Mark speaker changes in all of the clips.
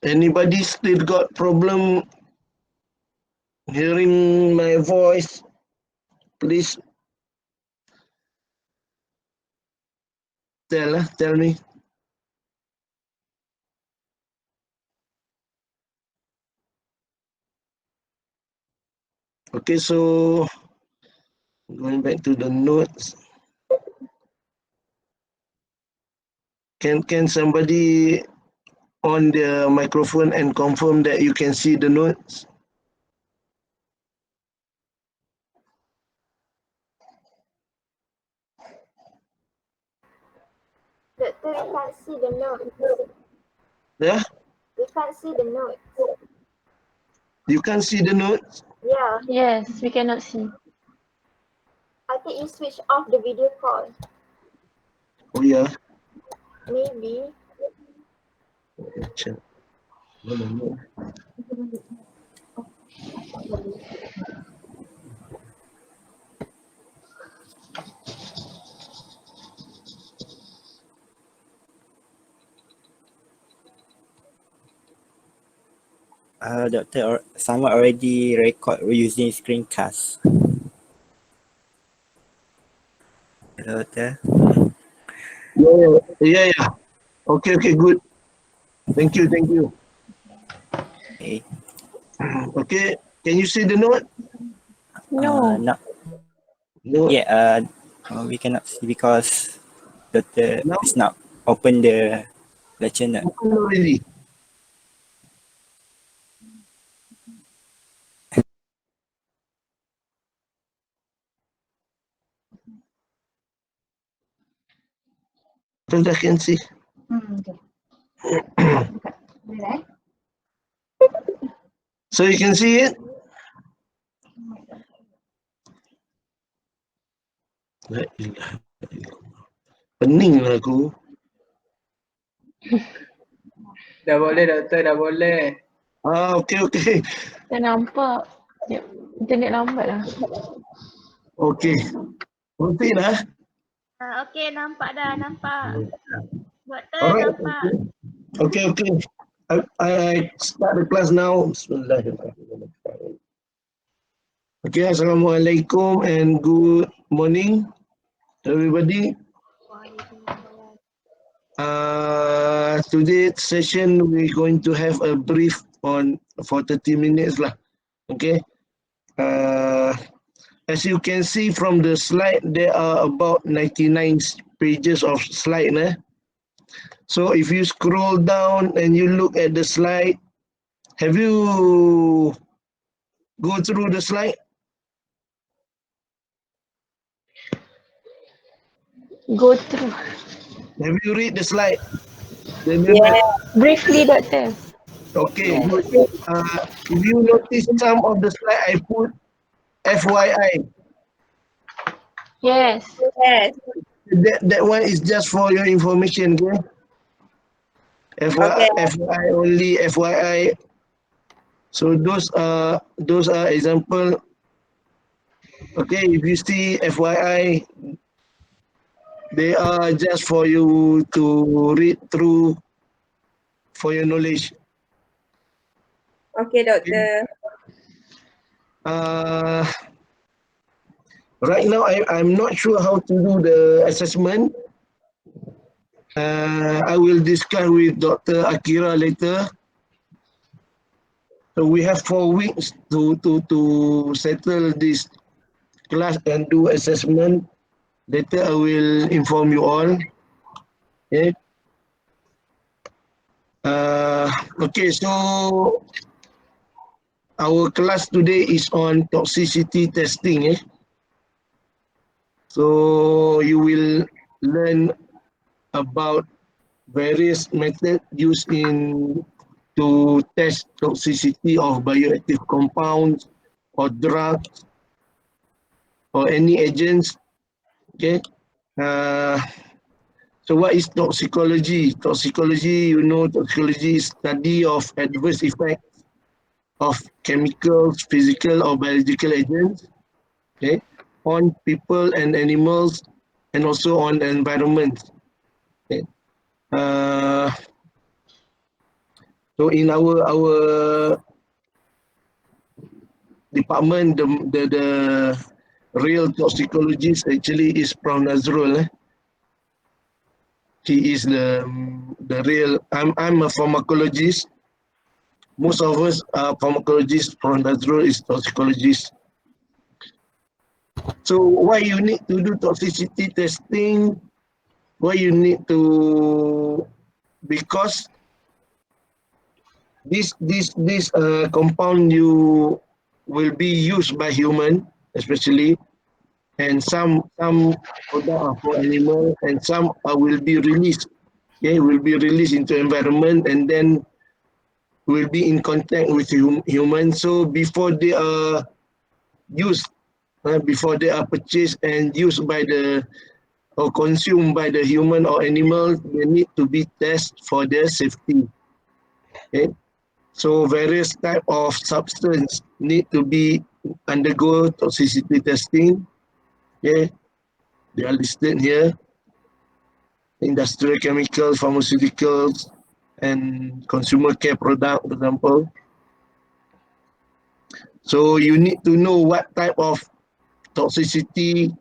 Speaker 1: Anybody still got problem hearing my voice? Please tell me. Okay, so going back to the notes. Can somebody on the microphone and confirm that you can see the notes?
Speaker 2: Doctor, we can't see the notes.
Speaker 1: Yeah?
Speaker 2: We can't see the notes.
Speaker 1: You can't see the notes?
Speaker 2: Yeah,
Speaker 3: Yes, we cannot see.
Speaker 2: I think you switch off the video call.
Speaker 1: Oh yeah.
Speaker 2: Maybe.
Speaker 1: Check.
Speaker 4: Doctor, someone already record using screencast. Hello, Doctor.
Speaker 1: Yeah. Okay, good. Thank you.
Speaker 4: Okay.
Speaker 1: Okay, can you see the note?
Speaker 3: No.
Speaker 4: Not
Speaker 1: No.
Speaker 4: yet. We cannot see because Doctor
Speaker 1: Now
Speaker 4: is not open the lecture note.
Speaker 1: open already. So I can see. So you can see it? Pening lah aku.
Speaker 5: Dah boleh doktor, dah boleh.
Speaker 1: Okay.
Speaker 3: Tak nampak. Ya, internet lambat lah.
Speaker 1: Okay. Proceed lah.
Speaker 2: Okay, nampak dah, nampak. Doktor,
Speaker 1: Alright.
Speaker 2: nampak.
Speaker 1: Okay. I start the class now. Bismillahirrahmanirrahim. Okay, Assalamualaikum and good morning, everybody. Today's session we're going to have a brief on for 30 minutes lah. Okay. As you can see from the slide, there are about 99 pages of slide. So if you scroll down and you look at the slide, have you go through the slide?
Speaker 3: Go through.
Speaker 1: Have you read the slide? Then
Speaker 3: Briefly, Doctor.
Speaker 1: Okay,
Speaker 3: Yes.
Speaker 1: good. If you notice some of the slide I put FYI,
Speaker 3: Yes.
Speaker 1: that one is just for your information, okay? FYI only, FYI. So those are example. Okay, if you see FYI, they are just for you to read through for your knowledge.
Speaker 6: Okay, Doctor.
Speaker 1: Right now, I'm not sure how to do the assessment. I will discuss with Dr. Akira later. So we have 4 weeks to settle this class and do assessment. Later I will inform you all. Okay. Okay, so our class today is on toxicity testing. So you will learn about various methods used to test toxicity of bioactive compounds or drugs or any agents. Okay. So what is toxicology? Toxicology, toxicology is study of adverse effects of chemicals, physical or biological agents, okay, on people and animals and also on the environment. Okay. So in our department, the real toxicologist actually is Prof. Nazrul. He is the real. I'm a pharmacologist. Most of us are pharmacologists. Prof. Nazrul is toxicologist. So why you need to do toxicity testing? Why you need to? Because this compound you will be used by human, especially, and some product are for animal, and some will be released. Okay, will be released into environment, and then will be in contact with humans. So before they are used, before they are purchased and used by the or consumed by the human or animal, they need to be tested for their safety. Okay, so various type of substance need to be undergo toxicity testing. Okay, they are listed here: industrial chemicals, pharmaceuticals, and consumer care product, for example. So you need to know what type of toxicity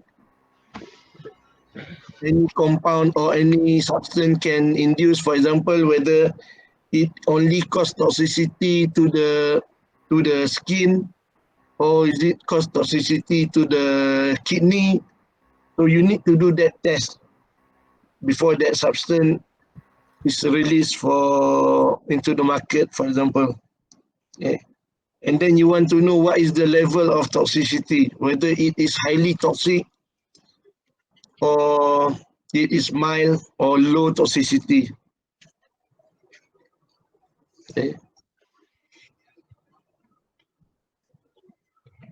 Speaker 1: any compound or any substance can induce. For example, whether it only cause toxicity to the skin, or is it cause toxicity to the kidney. So you need to do that test before that substance is released for into the market, for example. Okay. And then you want to know what is the level of toxicity, whether it is highly toxic or it is mild or low toxicity. Okay.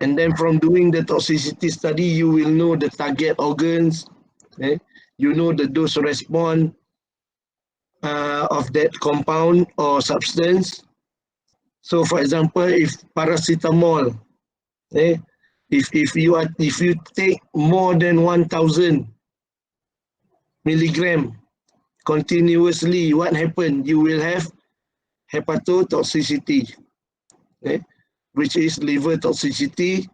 Speaker 1: And then from doing the toxicity study, you will know the target organs. Okay. You know the dose response of that compound or substance. So, for example, if paracetamol, okay, if you take more than 1,000 milligram continuously, what happens? You will have hepatotoxicity, okay, which is liver toxicity.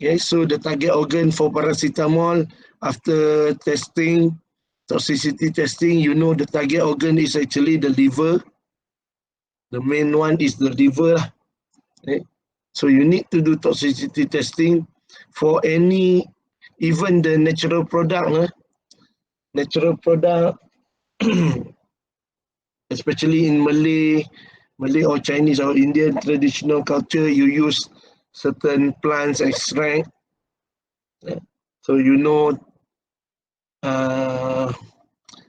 Speaker 1: Okay, so the target organ for paracetamol, after testing, toxicity testing, you know the target organ is actually the liver. The main one is the liver. Okay. So you need to do toxicity testing for any, even the natural product. Natural product, especially in Malay or Chinese or Indian traditional culture, you use certain plants extract. So you know uh,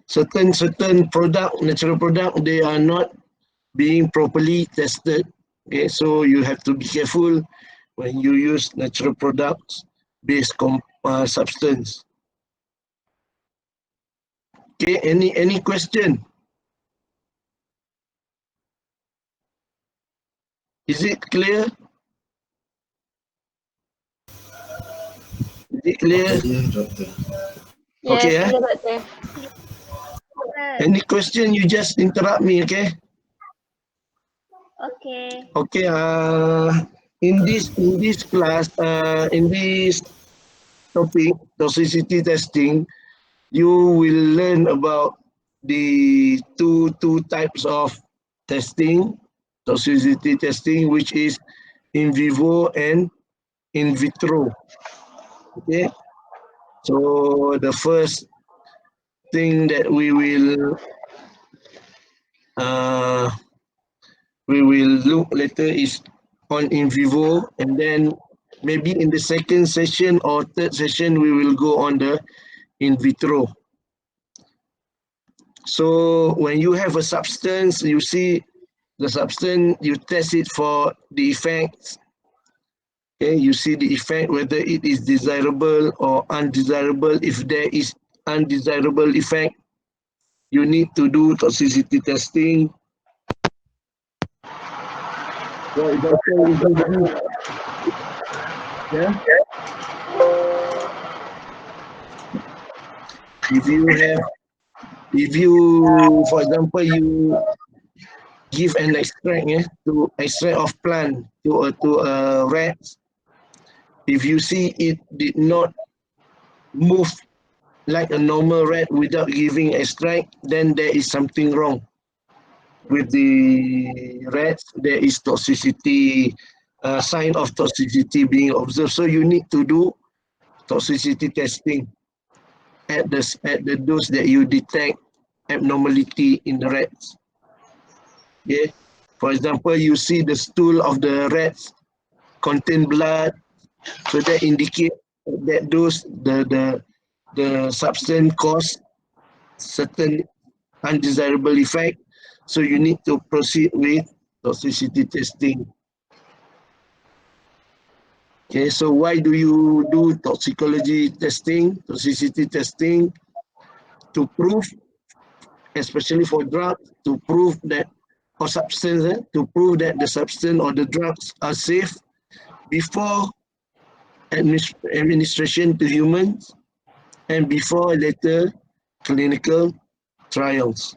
Speaker 1: certain product, natural product, they are not being properly tested. Okay, so you have to be careful when you use natural products based substance. Okay, any question? Is it clear? Is it clear?
Speaker 3: Yes,
Speaker 1: Okay,
Speaker 3: clear, Doctor.
Speaker 1: any question, you just interrupt me, okay?
Speaker 2: Okay.
Speaker 1: Okay, in this class, in this topic, toxicity testing, you will learn about the two types of testing, toxicity testing, which is in vivo and in vitro. Okay, so the first thing that uh, we will look later is on in vivo, and then maybe in the second session or third session we will go on the in vitro. So when you have a substance, you see the substance, you test it for the effects. Okay, you see the effect, whether it is desirable or undesirable. If there is undesirable effect, you need to do toxicity testing. For example, if you give, yeah, If you have, if you, for example, you give an extract, to extract of plant to a rat, if you see it did not move like a normal rat without giving extract, then there is something wrong with the rats. There is toxicity, sign of toxicity being observed. So you need to do toxicity testing at the dose that you detect abnormality in the rats. Yeah. For example, you see the stool of the rats contain blood, so that indicate that the substance cause certain undesirable effect. So you need to proceed with toxicity testing. Okay, so why do you do toxicology testing, toxicity testing? To prove, especially for drugs, to prove that, or substance, to prove that the substance or the drugs are safe before administration to humans and before later clinical trials.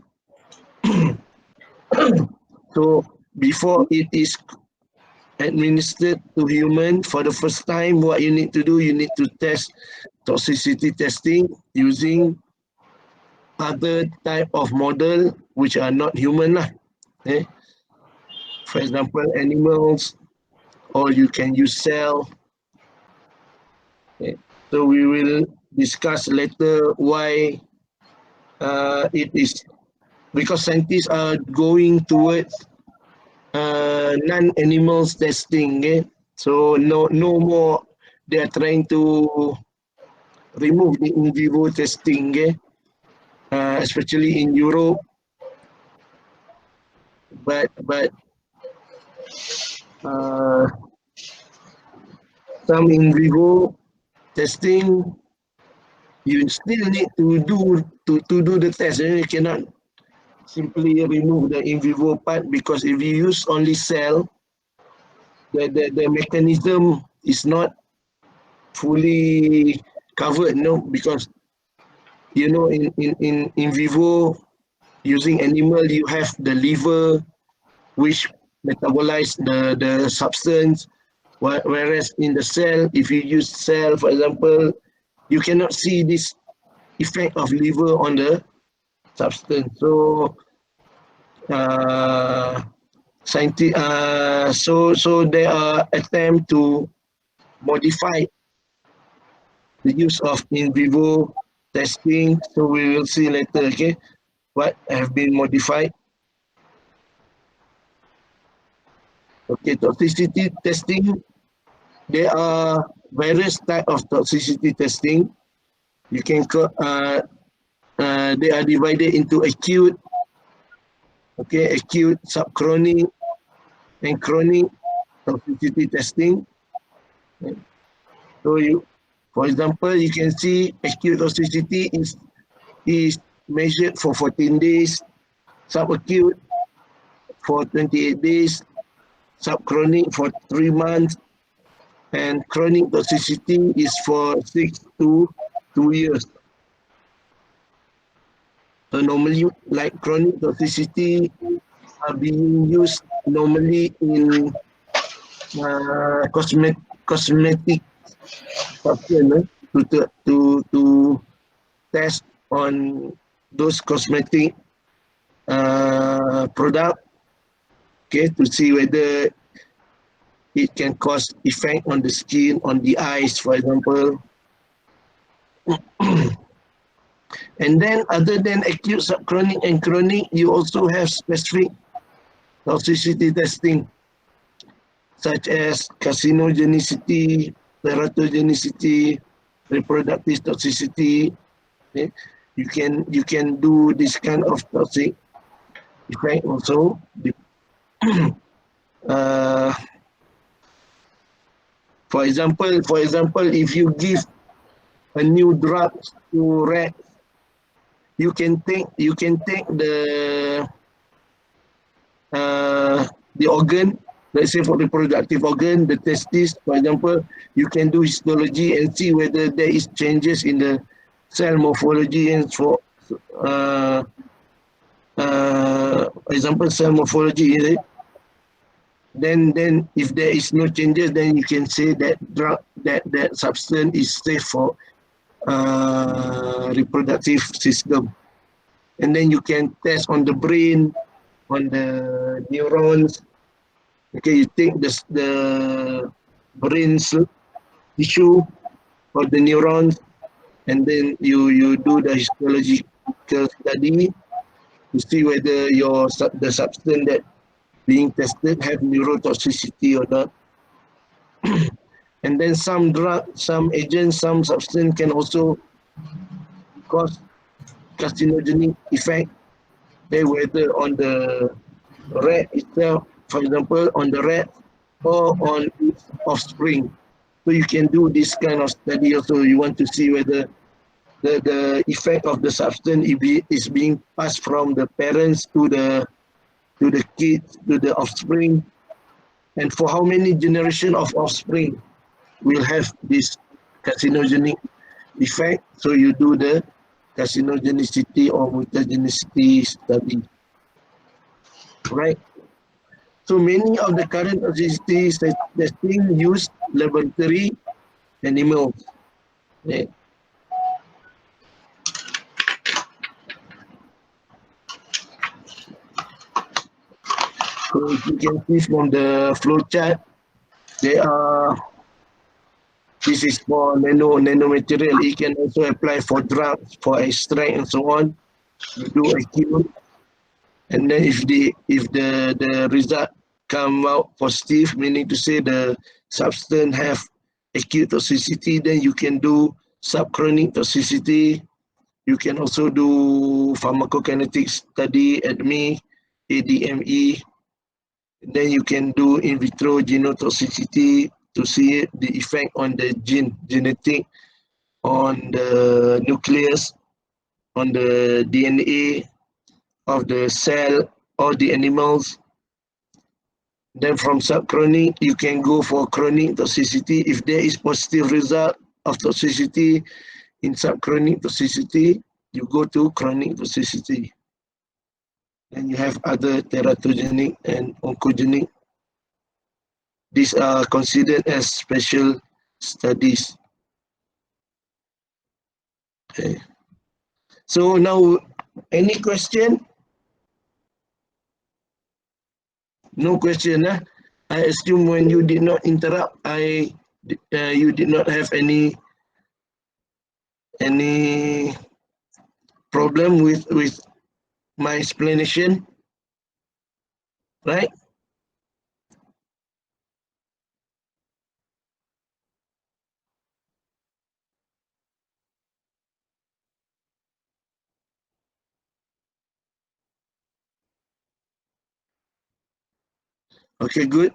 Speaker 1: So before it is administered to human for the first time, what you need to do, you need to test toxicity testing using other type of model which are not human lah. Okay? For example, animals, or you can use cell. Okay? So we will discuss later why it is, because scientists are going towards non-animals testing. Okay? So no more, they are trying to remove the in vivo testing. Okay? Especially in Europe, but uh, some in vivo testing, you still need to do the test. You cannot simply remove the in vivo part, because if you use only cell, the mechanism is not fully covered, no, because in vivo, using animal, you have the liver which metabolize the substance, whereas in the cell, if you use cell, for example, you cannot see this effect of liver on the substance. So so there are attempts to modify the use of in vivo testing. So we will see later, okay, what have been modified. Okay, toxicity testing. There are various type of toxicity testing. You can they are divided into acute, okay, acute, subchronic, and chronic toxicity testing. So for example, you can see acute toxicity is measured for 14 days, subacute for 28 days, subchronic for 3 months, and chronic toxicity is for 6 to 2 years. So normally, like chronic toxicity are being used normally in cosmetic substance, to test on those cosmetic product, okay, to see whether it can cause effect on the skin, on the eyes, for example. And then other than acute, subchronic, and chronic, you also have specific toxicity testing, such as carcinogenicity, teratogenicity, reproductive toxicity. Okay? You can do this kind of toxic effect also. Uh, for example, if you give a new drug to rat, you can take the organ, let's say for the reproductive organ, the testis, for example. You can do histology and see whether there is changes in the cell morphology and for example cell morphology, is it? Then if there is no changes, then you can say that drug that substance is safe for reproductive system. And then you can test on the brain, on the neurons. Okay, you take the brain tissue or the neurons, and then you do the histological study to see whether the substance that being tested have neurotoxicity or not. And then some drug, some agents, some substance can also cause carcinogenic effect. They whether on the rat itself, for example, on the rat or on its offspring. So you can do this kind of study also. You want to see whether the effect of the substance is being passed from the parents to the kids, to the offspring, and for how many generation of offspring will have this carcinogenic effect. So you do the carcinogenicity or mutagenicity study, right? So many of the current toxicity testing use laboratory animals. Right? So you can see from the flow chart, there are, this is for nanomaterial. It can also apply for drugs, for extract and so on. You do acute, and then if the result come out positive, meaning to say the substance have acute toxicity, then you can do subchronic toxicity. You can also do pharmacokinetic study, ADME, ADME. Then you can do in vitro genotoxicity to see the effect on the genetic, on the nucleus, on the DNA of the cell or the animals. Then from subchronic, you can go for chronic toxicity. If there is positive result of toxicity in subchronic toxicity, you go to chronic toxicity. And you have other teratogenic and oncogenic. These are considered as special studies. Okay. So now, any question? No question. I assume when you did not interrupt, you did not have any problem with my explanation, right? Okay, good.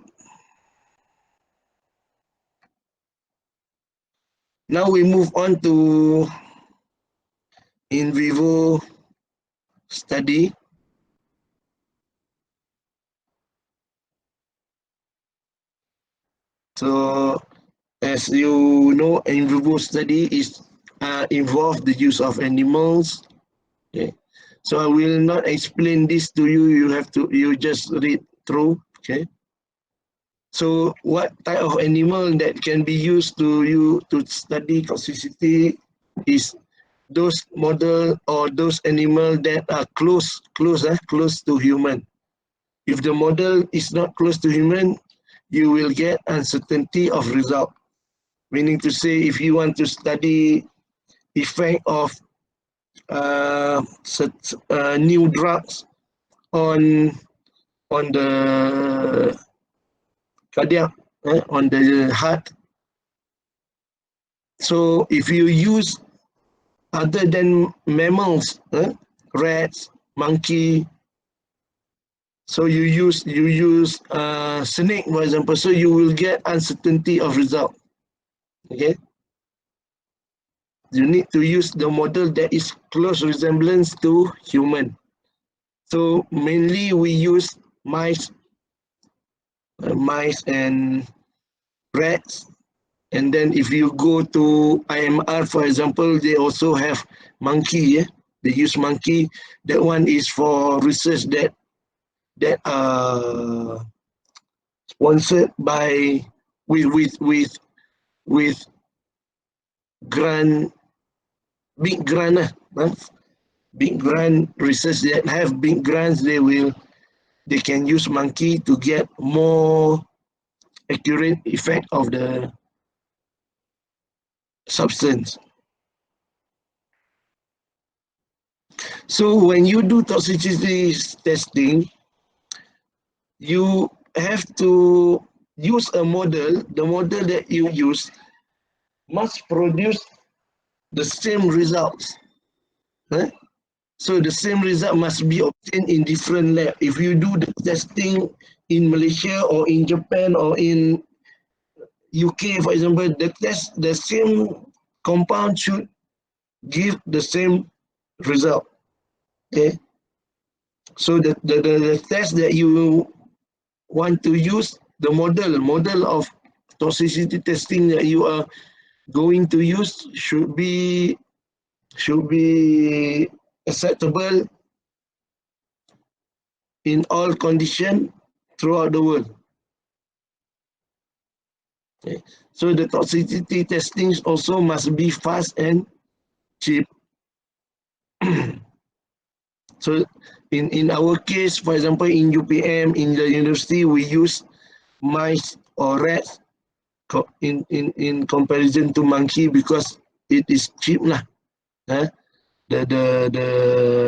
Speaker 1: Now we move on to in vivo study. So as you know, in vivo study is involve the use of animals. Okay. So I will not explain this to you. You just read through. Okay. So what type of animal that can be used to study toxicity is those model or those animal that are close to human. If the model is not close to human, you will get uncertainty of result. Meaning to say, if you want to study effect of new drugs on the cardiac, on the heart. So if you use other than mammals, rats, monkey, so you use snake, for example, so you will get uncertainty of result. Okay, you need to use the model that is close resemblance to human. So mainly we use mice and rats And then if you go to IMR, for example, they also have monkey. Yeah? They use monkey. That one is for research that sponsored by with grant, big grant, big grant research that have big grants. They can use monkey to get more accurate effect of the substance. So when you do toxicity testing, you have to use a model. The model that you use must produce the same results. Eh? So the same result must be obtained in different lab. If you do the testing in Malaysia or in Japan or in UK, for example, the same compound should give the same result. Okay. So the test that you want to use, the model of toxicity testing that you are going to use should be acceptable in all conditions throughout the world. Okay. So the toxicity testing also must be fast and cheap. So in our case, for example, in UPM, in the university, we use mice or rats in comparison to monkey because it is cheap lah. Eh?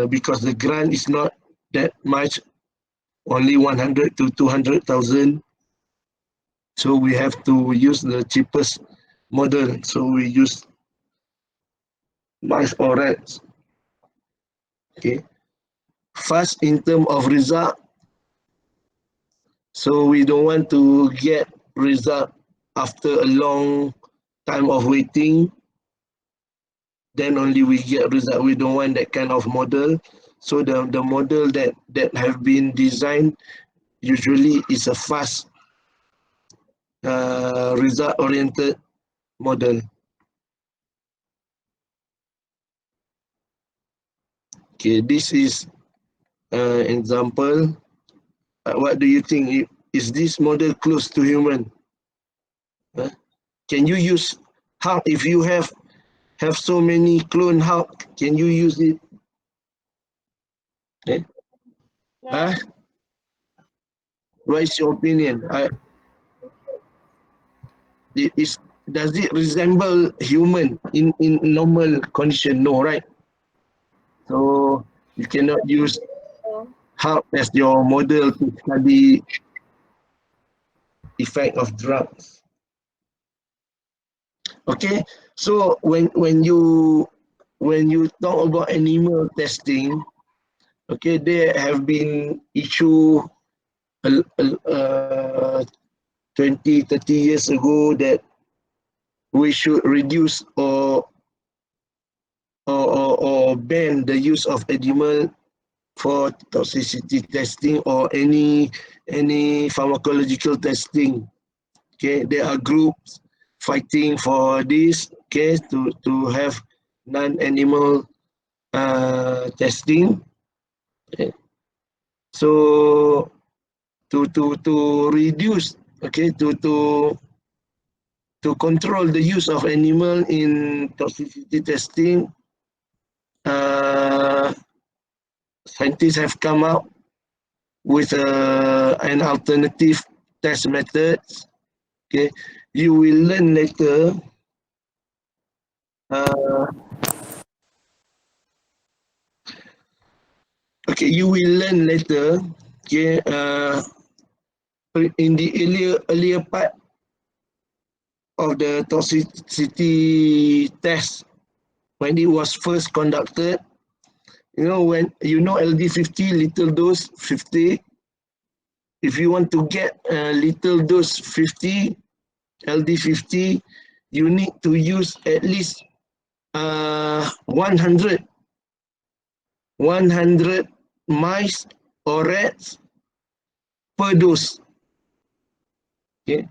Speaker 1: Because the grant is not that much, only 100 to 200,000. So we have to use the cheapest model. So we use mice or rats. Okay. Fast in terms of result. So we don't want to get result after a long time of waiting. Then only we get result. We don't want that kind of model. So the model that have been designed usually is a fast result-oriented model. Okay, this is example. What do you think? Is this model close to human? Can you use how if you have so many clone? How can you use it? Eh? Huh? What is your opinion? Does it resemble human in normal condition? No, right? So you cannot use heart as your model to study effect of drugs. Okay, so when you talk about animal testing, okay, there have been issue 20, 30 years ago that we should reduce or ban the use of animal for toxicity testing or any pharmacological testing. Okay, there are groups fighting for this, okay, to have non-animal testing. Okay. So to reduce, okay, to control the use of animal in toxicity testing, scientists have come up with an alternative test method. Okay, you will learn later. Okay, you will learn later. Okay, in the earlier part of the toxicity test, when it was first conducted, when LD50, little dose 50. If you want to get little dose 50, LD50, you need to use at least 100 mice or rats per dose. Okay,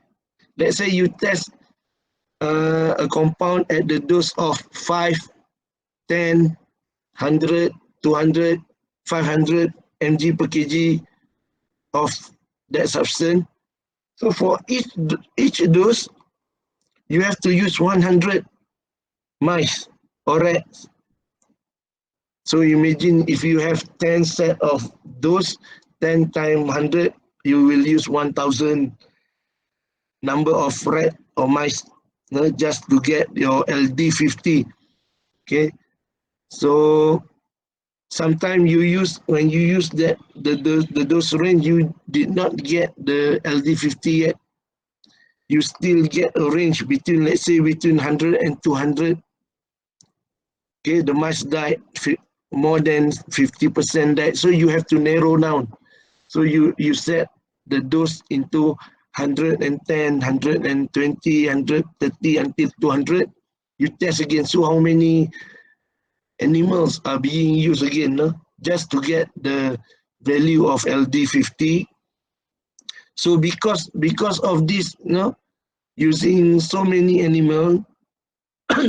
Speaker 1: let's say you test a compound at the dose of 5, 10, 100, 200, 500 mg per kg of that substance. So for each dose, you have to use 100 mice or rats. So imagine if you have 10 set of those, 10 times 100, you will use 1,000 number of rat or mice just to get your LD50. Okay, so sometimes when you use the dose range, you did not get the LD50 yet. You still get a range between, let's say, between 100 and 200. Okay, the mice died, more than 50% died. So you have to narrow down. So you set the dose into 110, 120, 130 until 200. You test again. So how many animals are being used again, no? Just to get the value of LD50. So because of this, no, using so many animals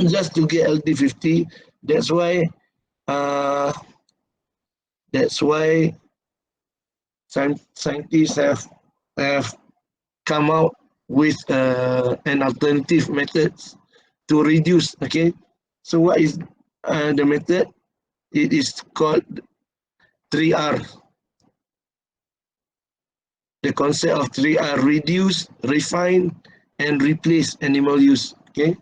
Speaker 1: just to get LD50, that's why uh, that's why scientists have come out with an alternative methods to reduce. Okay, so what is the method? It is called 3R. The concept of 3R: reduce, refine, and replace animal use. Okay,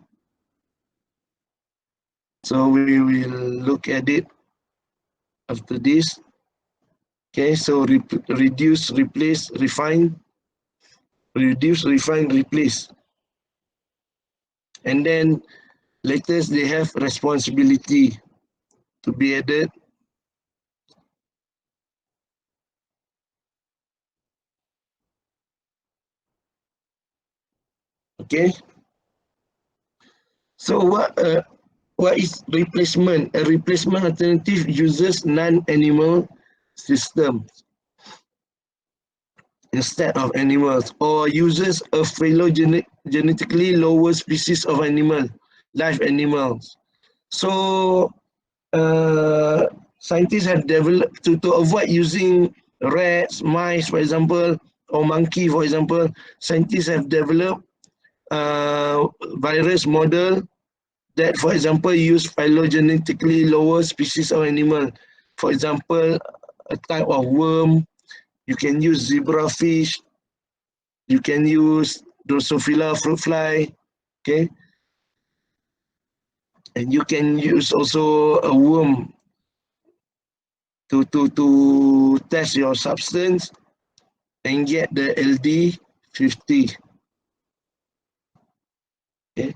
Speaker 1: so we will look at it after this. Okay, so reduce, replace, refine, reduce, refine, replace, and then later they have responsibility to be added. Okay, so what is replacement? A replacement alternative uses non-animal system instead of animals, or uses a phylogenetically lower species of animal, live animals. So scientists have developed to avoid using rats, mice, for example, or monkey, for example. Scientists have developed virus model that, for example, use phylogenetically lower species of animal. For example, a type of worm. You can use zebrafish. You can use Drosophila fruit fly. Okay, and you can use also a worm to test your substance and get the LD50. Okay.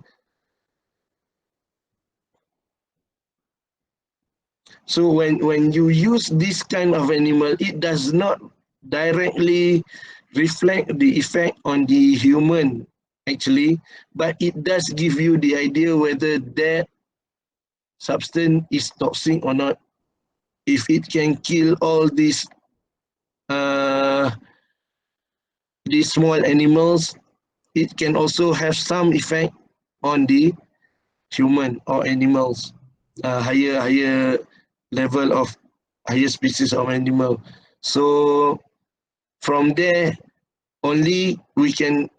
Speaker 1: So when you use this kind of animal, it does not directly reflect the effect on the human actually, but it does give you the idea whether that substance is toxic or not. If it can kill all uh, these small animals, it can also have some effect on the human or animals, higher level of higher species of animal. So from there only we can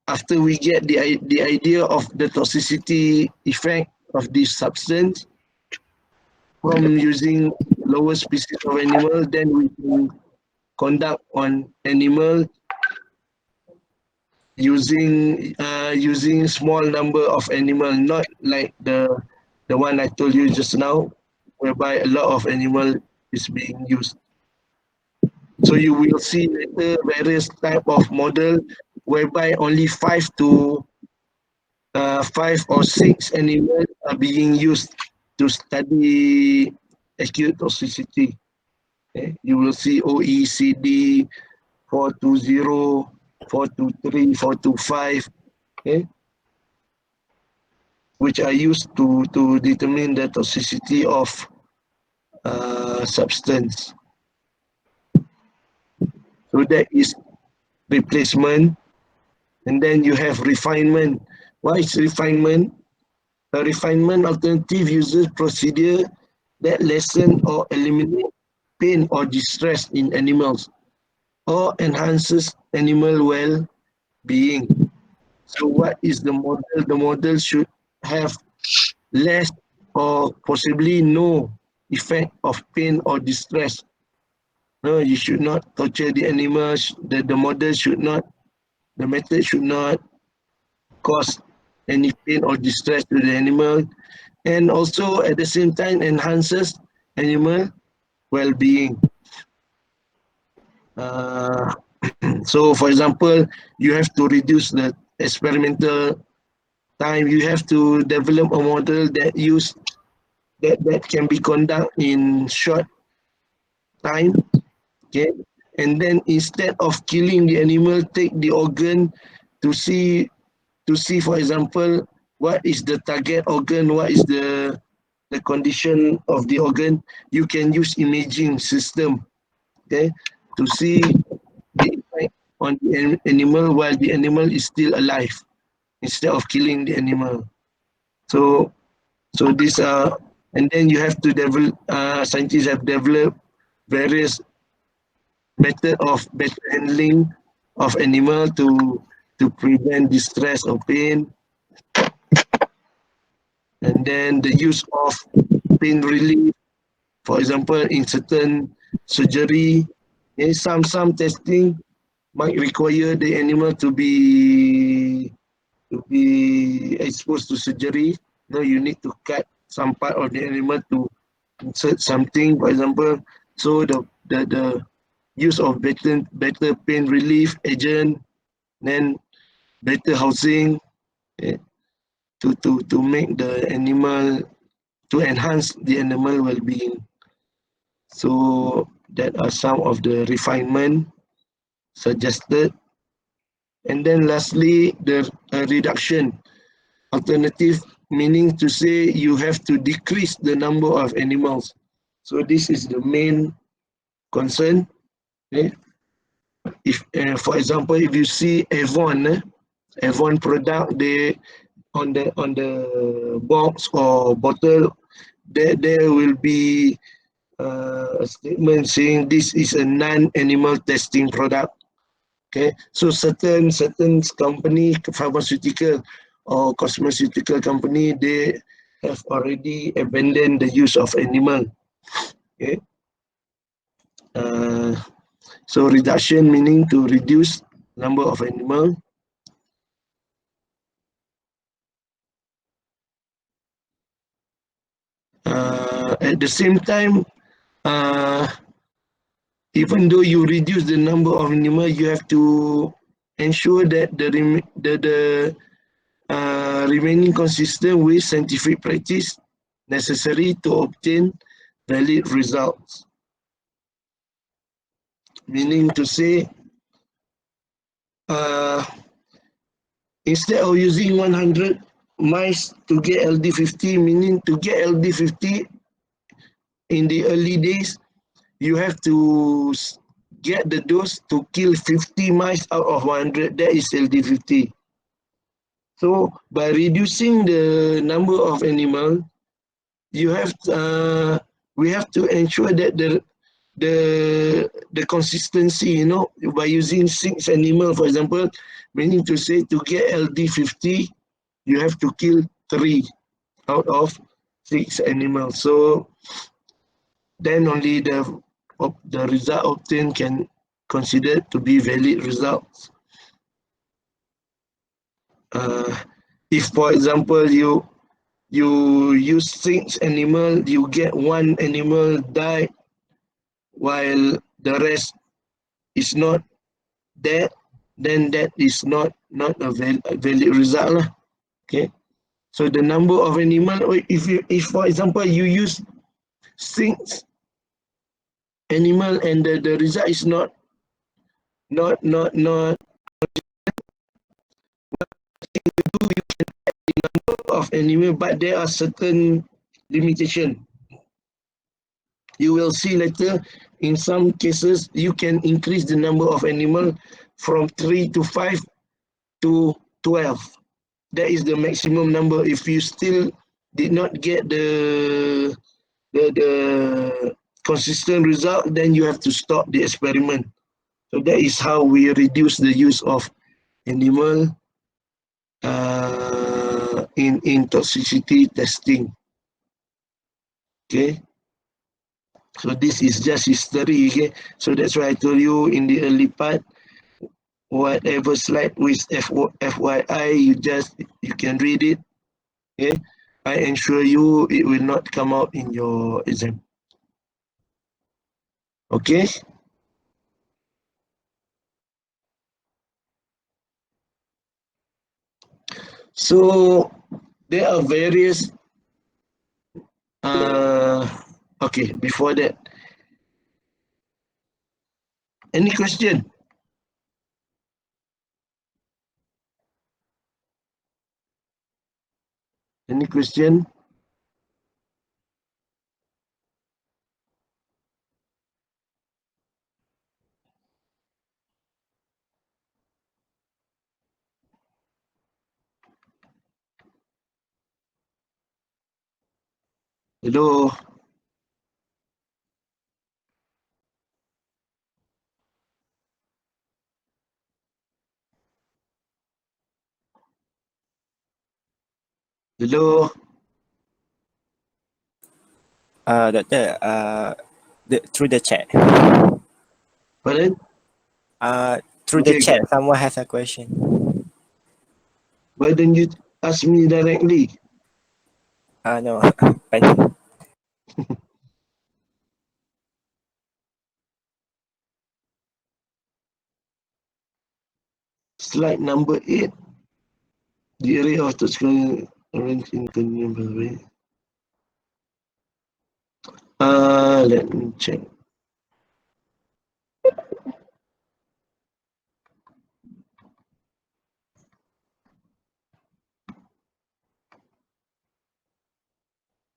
Speaker 1: after we get the idea of the toxicity effect of this substance from using lower species of animal, then we can conduct on animal using small number of animal, not like the one I told you just now, whereby a lot of animal is being used. So you will see later various type of model whereby only five or six animals are being used to study acute toxicity. Okay? You will see OECD 420, 423, 425. Okay, which are used to determine the toxicity of substance. So that is replacement, and then you have refinement. What is refinement? A refinement alternative uses procedure that lessen or eliminate pain or distress in animals or enhances animal well-being. So what is the model? The model should have less or possibly no effect of pain or distress. No, you should not torture the animals. The model should not, the method should not cause any pain or distress to the animal, and also at the same time enhances animal well-being. Uh, so for example, you have to reduce the experimental time. You have to develop a model that can be conducted in short time. Okay, and then instead of killing the animal, take the organ to see, for example, what is the target organ, what is the condition of the organ. You can use imaging system, okay, to see the effect on the animal while the animal is still alive instead of killing the animal. So these are, and then you have to develop. Scientists have developed various method of better handling of animal to prevent distress or pain, and then the use of pain relief, for example, in certain surgery. Some testing might require the animal to be exposed to surgery. No, you need to cut some part of the animal to insert something, for example. So the use of better pain relief agent, then better housing, eh, to make the animal, to enhance the animal well-being. So that are some of the refinement suggested. And then lastly, the reduction alternative, meaning to say you have to decrease the number of animals. So this is the main concern. Okay? If, for example, if you see Avon product, they on the box or bottle, there will be a statement saying this is a non-animal testing product. Okay, so certain company, pharmaceutical or cosmeceutical company, they have already abandoned the use of animal. Okay, uh, so reduction meaning to reduce number of animal. At the same time, uh, even though you reduce the number of animal, you have to ensure that the remaining consistent with scientific practice necessary to obtain valid results. Meaning to say, uh, instead of using 100 mice to get LD50, meaning to get LD50 in the early days, you have to get the dose to kill 50 mice out of 100. That is LD50. So by reducing the number of animals, you have we have to ensure that the consistency, by using 6 animal, for example, meaning to say to get LD50, you have to kill 3 out of 6 animals. So then only the result obtained can considered to be valid results. Uh, if, for example, you use 6 animal, you get 1 animal died while the rest is not dead, then that is not a valid result lah. Okay, so the number of animal, if for example you use 6 animal and the result is not of animal, but there are certain limitation. You will see later, in some cases, you can increase the number of animal from 3 to 5 to 12. that is the maximum number. If you still did not get the consistent result, then you have to stop the experiment. So that is how we reduce the use of animal in toxicity testing. Okay, so this is just history. Okay, so that's why I told you in the early part, whatever slide with FYI, you can read it. Okay, I ensure you it will not come out in your exam. Okay. So there are various okay, before that, any question? Any question? Hello. Hello.
Speaker 4: Doctor, through the chat.
Speaker 1: Pardon?
Speaker 4: Through the
Speaker 1: Okay.
Speaker 4: chat, someone has a question.
Speaker 1: Why don't you ask me directly?
Speaker 4: No.
Speaker 1: Slide number 8. The area of toxicology arranged in continuum way. Let me check.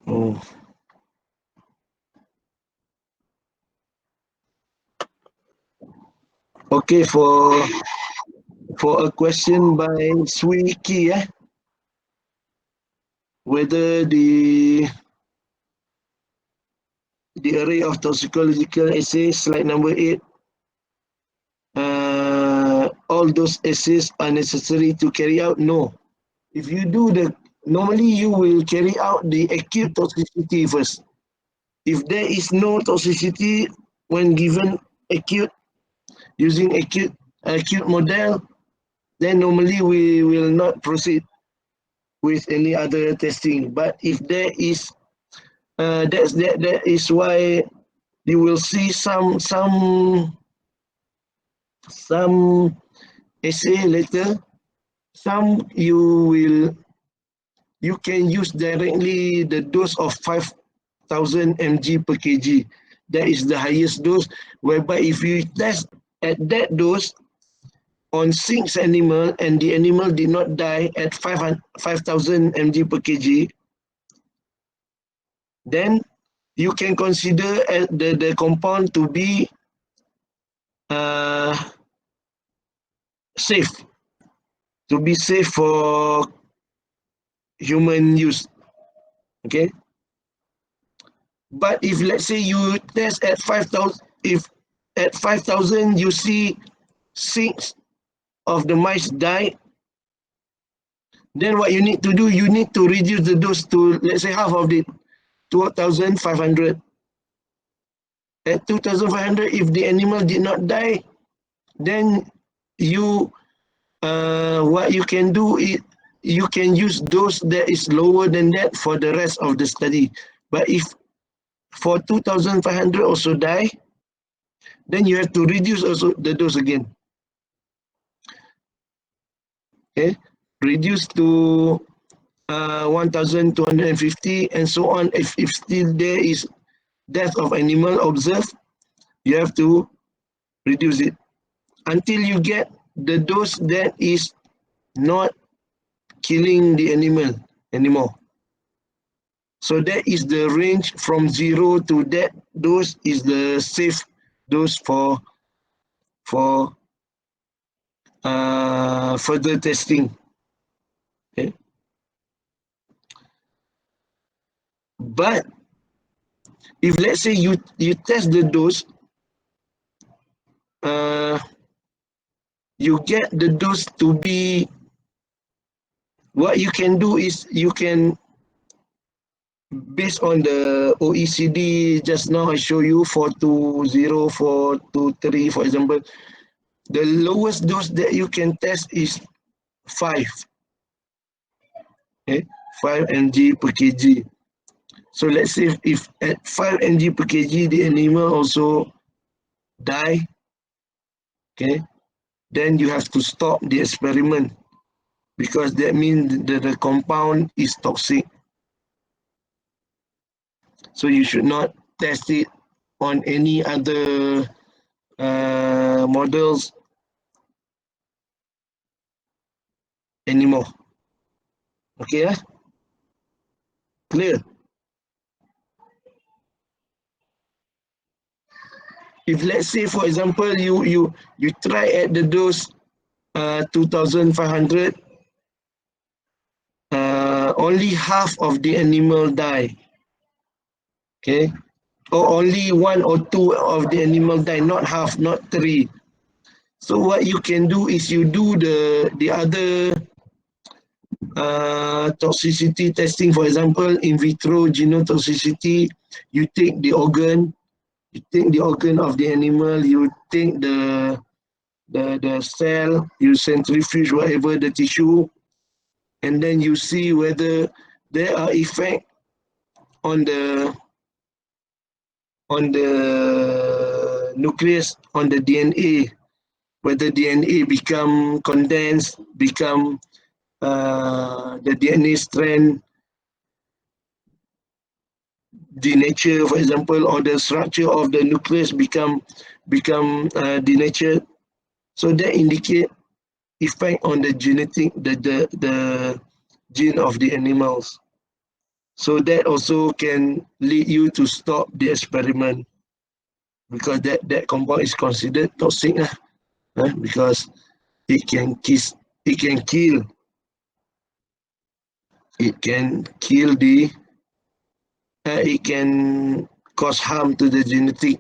Speaker 1: Oh. Okay, for a question by Swiki, whether the array of toxicological assays, slide number 8, all those assays are necessary to carry out? No. If you do normally you will carry out the acute toxicity first. If there is no toxicity when given acute, using acute model, then normally we will not proceed with any other testing. But if there is, that is why you will see some essay later. Some you can use directly the dose of 5,000 mg per kg. That is the highest dose, whereby if you test at that dose on 6 animal and the animal did not die at 5,000 mg per kg, then you can consider the compound to be safe, for human use. Okay. But if let's say you test at 5,000, if at 5,000 you see 6 of the mice die, then what you need to do, you need to reduce the dose to, let's say, half of it, 2,500. At 2,500, if the animal did not die, then you what you can do is you can use dose that is lower than that for the rest of the study. But if for 2,500 also die, then you have to reduce also the dose again. Okay, reduce to 1,250 and so on. If still there is death of animal observed, you have to reduce it until you get the dose that is not killing the animal anymore. So that is the range from 0 to that dose is the safe dose for further testing. Okay. But if let's say you test the dose, you get the dose to be, what you can do is you can, based on the OECD just now I show you 420, 423 for example, the lowest dose that you can test is 5, okay, 5 mg per kg. So let's say if at 5 mg per kg the animal also die, okay, then you have to stop the experiment because that means the compound is toxic. So you should not test it on any other models anymore. Okay, clear. If let's say for example you try at the dose 2500, only half of the animal die, okay, or only one or two of the animal die, not half, not three. So what you can do is you do the other toxicity testing, for example in vitro genotoxicity. You take the organ, of the animal, you take the cell, you centrifuge whatever the tissue, and then you see whether there are effect on the nucleus, on the DNA, whether DNA become condensed, become the DNA strand denature, for example, or the structure of the nucleus become denatured. So that indicate effect on the genetic, the gene of the animals. So that also can lead you to stop the experiment because that compound is considered toxic, because it can kiss, it can kill, it can kill the, it can cause harm to the genetic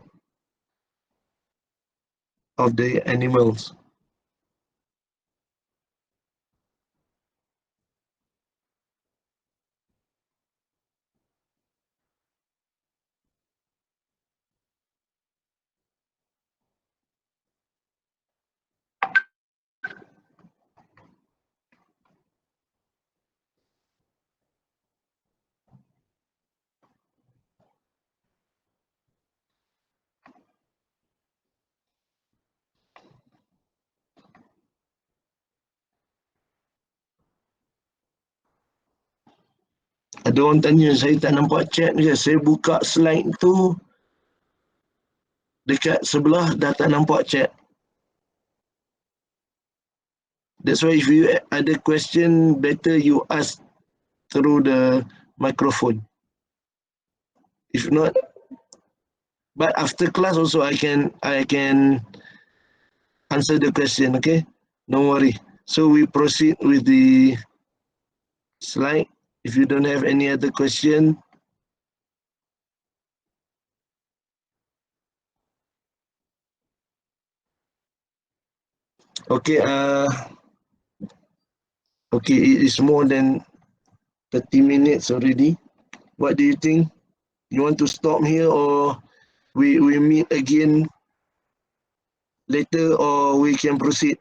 Speaker 1: of the animals. Ada orang tanya, saya tak nampak chat je. Saya buka slide tu dekat sebelah dah tak nampak chat. That's why if you ada question, better you ask through the microphone. If not, but after class also I can answer the question, okay? Don't worry. So we proceed with the slide. If you don't have any other question, okay. Okay, it is more than 30 minutes already. What do you think? You want to stop here or we meet again later, or we can proceed?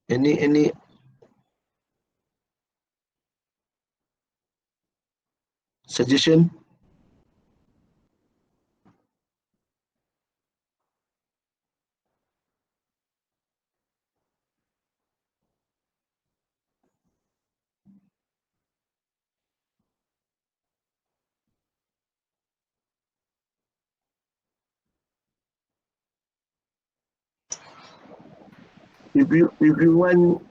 Speaker 1: Any suggestion? If you want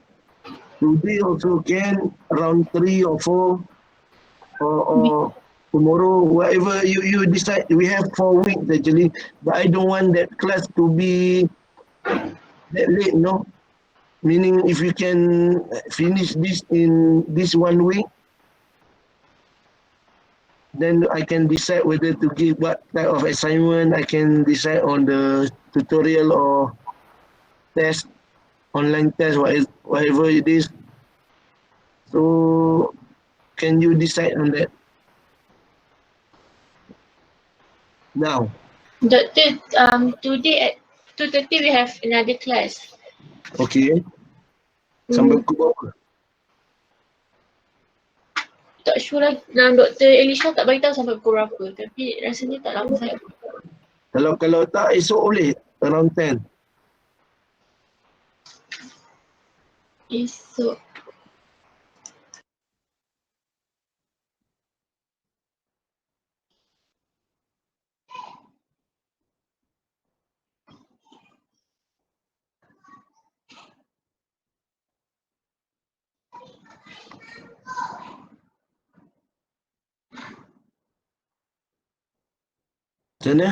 Speaker 1: today also can, around 3 or 4, or tomorrow, whatever you decide. We have 4 weeks actually, but I don't want that class to be that late, no? Meaning if you can finish this in this 1 week, then I can decide whether to give what type of assignment. I can decide on the tutorial or test, online test, whatever it is. So can you decide on that now?
Speaker 3: Doctor, today at 2:30 we have another class.
Speaker 1: Okay. Sampai pukul berapa?
Speaker 3: Tak sure lah, Dr. Elisha tak beritahu sampai pukul berapa. Tapi rasanya tak lama sangat.
Speaker 1: Kalau tak, esok boleh around 10.
Speaker 3: Esok.
Speaker 1: Macam mana?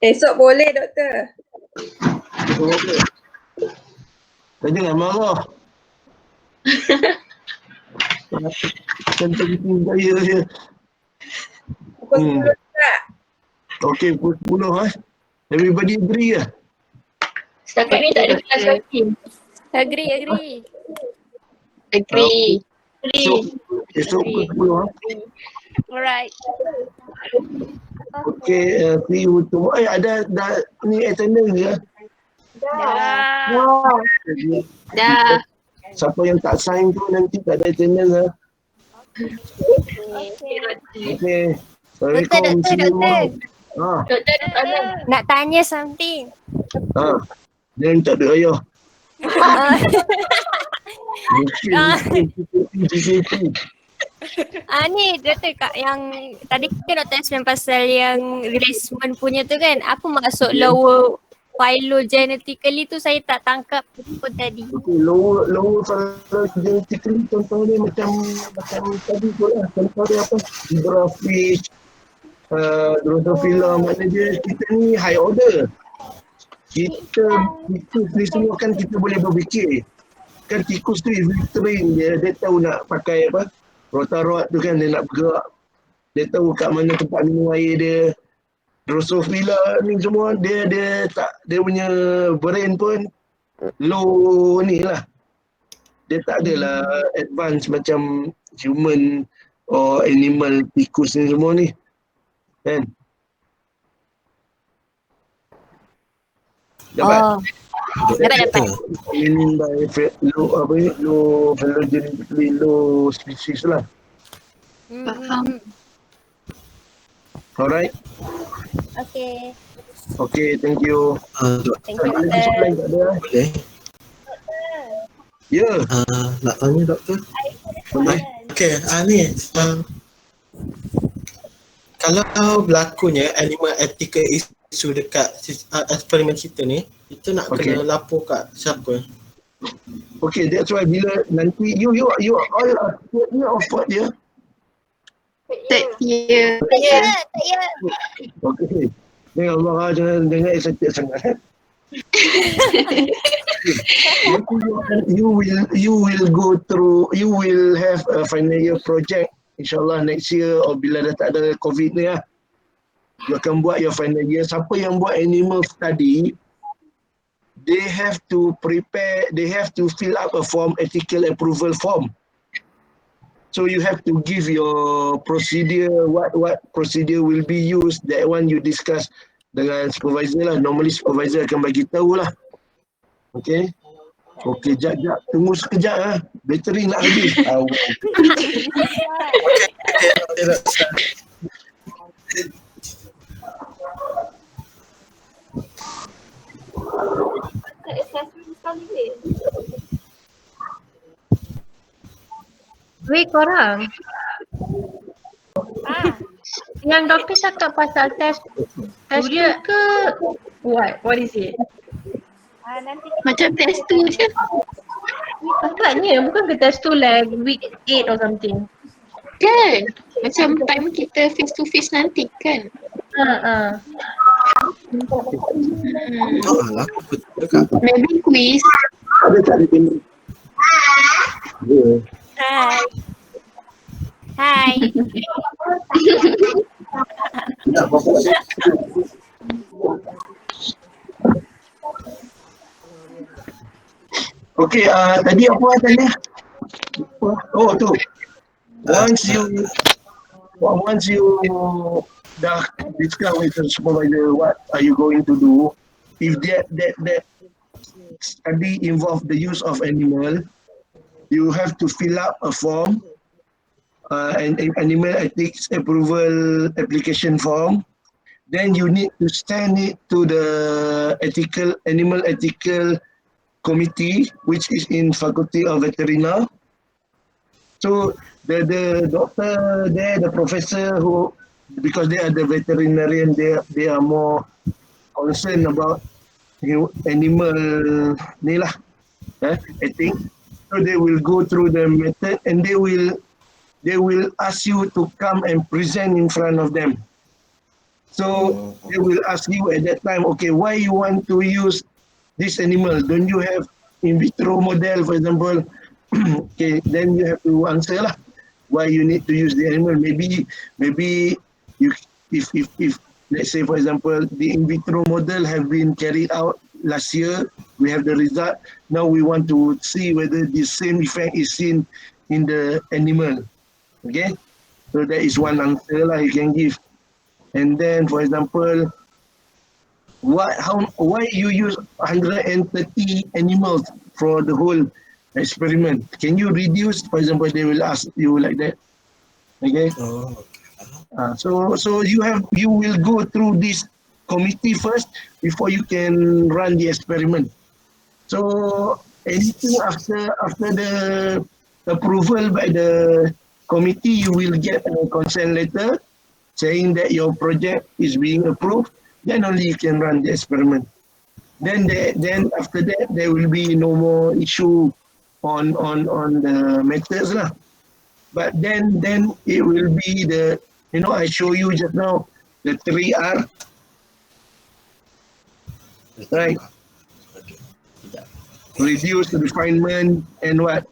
Speaker 6: Esok boleh doktor.
Speaker 1: Esok boleh. Kau jangan marah. Kan penting saya je.
Speaker 6: Pukul 10 tak?
Speaker 1: Okay, pukul 10 Everybody agree lah?
Speaker 3: Setakat ni tak ada kelas lagi.
Speaker 6: Agree.
Speaker 3: Agree.
Speaker 1: Esok pukul 10
Speaker 6: Alright.
Speaker 1: Okay, see you tomorrow. Ada ni attendance ke?
Speaker 3: Dah.
Speaker 1: Siapa yang tak sign tu nanti tak ada attendance lah. Okay. Assalamualaikum. See you tomorrow.
Speaker 3: Doktor dah tak ada.
Speaker 6: Nak tanya something.
Speaker 1: Jangan tak ada ayah.
Speaker 6: Ni doktor kak yang tadi kita doktor explain pasal yang replacement punya tu kan. Apa maksud lower phylogenetically tu saya tak tangkap pun tadi.
Speaker 1: Okay, lower phylogenetically contohnya macam tadi tu lah. Contoh dia apa? Zebrafish, Drosophila, maknanya kita ni high order. Kita tikus ni semua kan kita boleh berfikir. Kan tikus tu train dia tahu nak pakai apa? Rotarot tu kan dia nak bergerak. Dia tahu kat mana tempat minum air dia. Drosophila ni semua dia punya brain pun low ni lah. Dia tak adalah advance macam human or animal, tikus ni semua ni. Kan? Dapat?
Speaker 6: Dapat.
Speaker 1: In by low phylogenetically low species lah.
Speaker 3: Faham.
Speaker 1: Alright? Okay, thank you.
Speaker 6: Thank you
Speaker 1: Ada
Speaker 6: doktor.
Speaker 1: soalan tak ada?
Speaker 7: Boleh?
Speaker 1: Ya.
Speaker 7: Nak tanya doktor?
Speaker 1: Boleh.
Speaker 7: Okey, ni kalau berlakunya animal ethical issue dekat eksperimen kita ni, kita nak
Speaker 1: Okey.
Speaker 7: kena lapor kat siapa?
Speaker 1: Okay, that's why bila nanti you all are third year or fourth year?
Speaker 3: Third year.
Speaker 1: Okay. Jangan marah, jangan excited sangat. You will go through, you will have a final year project insyaAllah next year or bila dah tak ada COVID ni lah. You akan buat your final year. Siapa yang buat animal study, they have to fill up a form, ethical approval form. So you have to give your procedure, what procedure will be used. That one you discuss dengan supervisor lah. Normally supervisor akan bagi tahu lah. Okay. Okay, jap. Tunggu sekejap lah. Bateri nak habis.
Speaker 2: Assessment sekali weh.
Speaker 3: Weh korang. Yang doktor cakap pasal test tu ke what is it?
Speaker 2: Nanti
Speaker 8: Macam test tu je.
Speaker 3: Agaknya bukan ke test tu like week 8 or something.
Speaker 8: Kan? Macam time kita face to face nanti kan?
Speaker 7: Alah, betul kak.
Speaker 8: Maybe quiz.
Speaker 1: Ada tak dia tengok?
Speaker 6: Hai. Hai.
Speaker 1: Okay, tadi apa tanya? Oh tu. Once you dah discuss with the supervisor what are you going to do, if that study involve the use of animal, you have to fill up a form, an animal ethics approval application form. Then you need to send it to the animal ethical committee, which is in Faculty of Veterinary. So the doctor there, the professor who, because they are the veterinarian, they are more concerned about animal ni lah, ethics. So they will go through the method and they will ask you to come and present in front of them. So they will ask you at that time, okay, why you want to use this animal? Don't you have in vitro model, for example? Okay, then you have to answer lah why you need to use the animal. Maybe you, if let's say for example the in vitro model have been carried out last year, we have the result. Now we want to see whether the same effect is seen in the animal. Okay, so that is one answer lah you can give. And then, for example, why you use 130 animals for the whole experiment? Can you reduce? For example, they will ask you like that. Okay. So you will go through this committee first before you can run the experiment. So anything after the approval by the committee, you will get a consent letter saying that your project is being approved. Then only you can run the experiment. Then after that there will be no more issue on the methods lah. But then it will be the, I show you just now the 3R, right? Reduce, refinement, and what?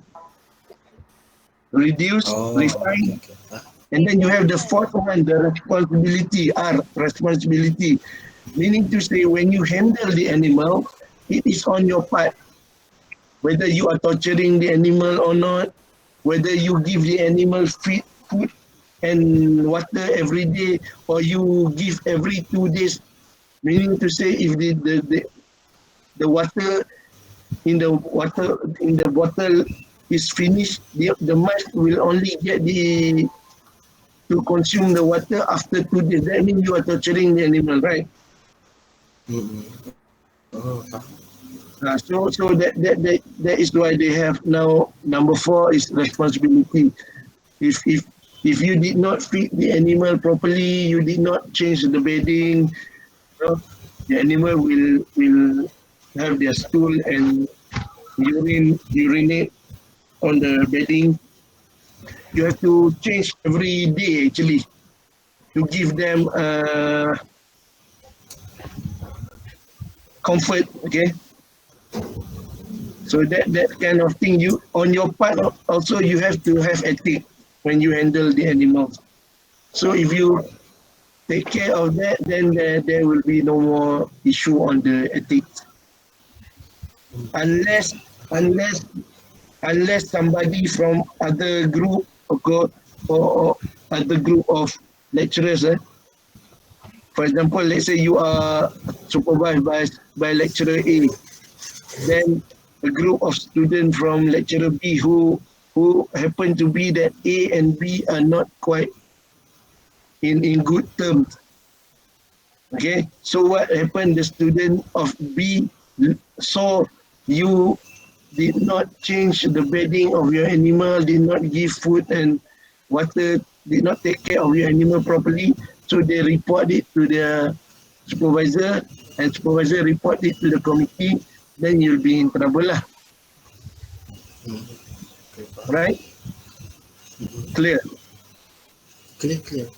Speaker 1: Reduce, refine. And then you have the fourth one, the responsibility, R, responsibility. Meaning to say, when you handle the animal, it is on your part. Whether you are torturing the animal or not, whether you give the animal food and water every day, or you give every 2 days. Meaning to say, if the water in the bottle is finished, the mice will only get to consume the water after 2 days. That means you are torturing the animal, right? So that is why they have now number 4 is responsibility. If you did not feed the animal properly, you did not change the bedding, the animal will have their stool and urinate on the bedding. You have to change every day actually to give them comfort, okay? So that kind of thing, you on your part also you have to have ethics when you handle the animals. So if you take care of that, then there will be no more issue on the ethics. Unless somebody from other group or other group of lecturers, for example, let's say you are supervised by lecturer A, then a group of students from lecturer B who happen to be that A and B are not quite in good terms. Okay, so what happened? The student of B saw you did not change the bedding of your animal, did not give food and water, did not take care of your animal properly. So they report it to their supervisor, and supervisor report it to the committee, then you'll be in trouble lah.
Speaker 7: Okay, faham.
Speaker 1: Right? Clear?
Speaker 7: Clear.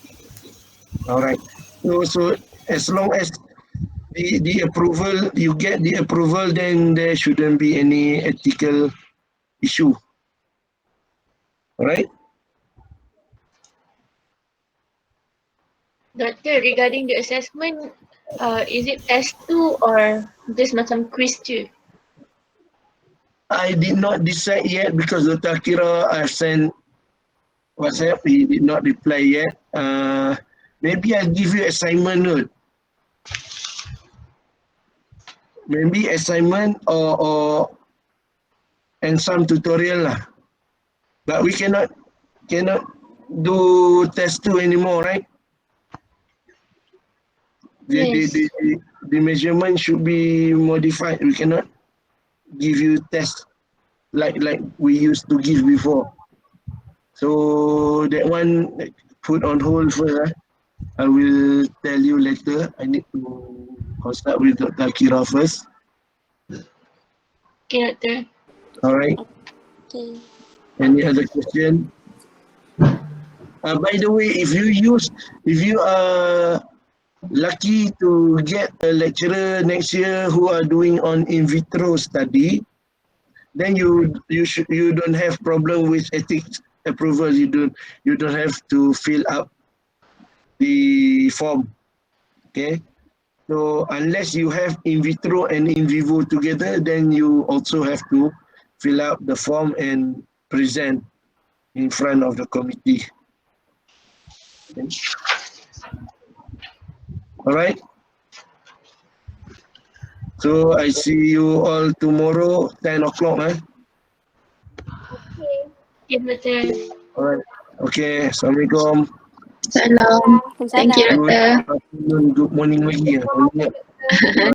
Speaker 1: Alright. So as long as the approval, you get the approval, then there shouldn't be any ethical issue. Alright?
Speaker 3: Doctor, regarding the assessment, is it test 2 or just macam quiz je?
Speaker 1: I did not decide yet because Dr. Akira I sent WhatsApp, he did not reply yet. Maybe I'll give you assignment note. Maybe assignment or and some tutorial lah. But we cannot do test 2 anymore, right?
Speaker 3: Yes.
Speaker 1: The measurement should be modified. We cannot give you test like we used to give before. So that one put on hold first. I will tell you later. I need to consult with Dr. Akira first.
Speaker 3: Okay, Doctor.
Speaker 1: All right.
Speaker 6: Okay.
Speaker 1: Any other question? By the way, if you are lucky to get a lecturer next year who are doing on in vitro study, then you don't have problem with ethics approval. You don't have to fill up the form. Okay. So unless you have in vitro and in vivo together, then you also have to fill up the form and present in front of the committee. Okay. All right. So I see you all tomorrow, 10 o'clock.
Speaker 2: Okay.
Speaker 3: Okay, Doctor.
Speaker 1: All right. Okay. Assalamualaikum.
Speaker 8: Salam. Thank you,
Speaker 1: Good
Speaker 8: Doctor.
Speaker 1: afternoon, good morning lagi.
Speaker 2: Terima kasih, Doktor.